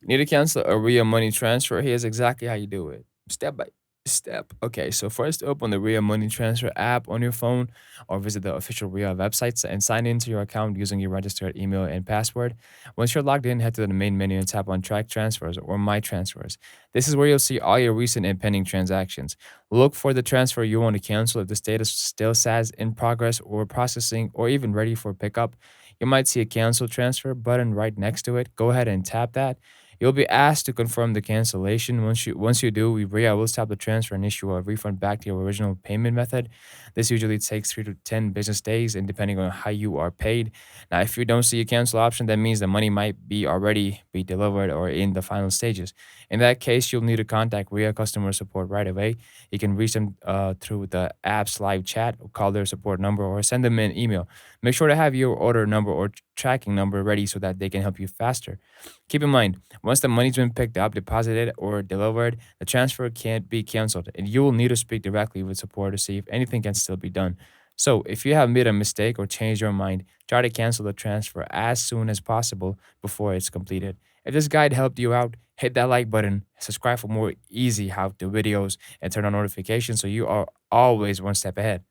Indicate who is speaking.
Speaker 1: Need to cancel a Ria money transfer? Here's exactly how you do it. Step by step. Okay, so first open the Ria money transfer app on your phone or visit the official Ria websites and sign into your account using your registered email and password. Once you're logged in, head to the main menu and tap on track transfers or my transfers. This is where you'll see all your recent and pending transactions. Look for the transfer you want to cancel. If the status still says in progress or processing or even ready for pickup, you might see a cancel transfer button right next to it. Go ahead and tap that. You'll be asked to confirm the cancellation. Once you do, Ria will stop the transfer and issue a refund back to your original payment method. This usually takes 3 to 10 business days, and depending on how you are paid. Now, if you don't see a cancel option, that means the money might be already be delivered or in the final stages. In that case, you'll need to contact Ria customer support right away. You can reach them through the app's live chat, or call their support number, or send them an email. Make sure to have your order number or tracking number ready so that they can help you faster. Keep in mind, once the money's been picked up, deposited, or delivered, the transfer can't be canceled, and you will need to speak directly with support to see if anything can still be done. So, if you have made a mistake or changed your mind, try to cancel the transfer as soon as possible before it's completed. If this guide helped you out, hit that like button, subscribe for more easy how to videos, and turn on notifications so you are always one step ahead.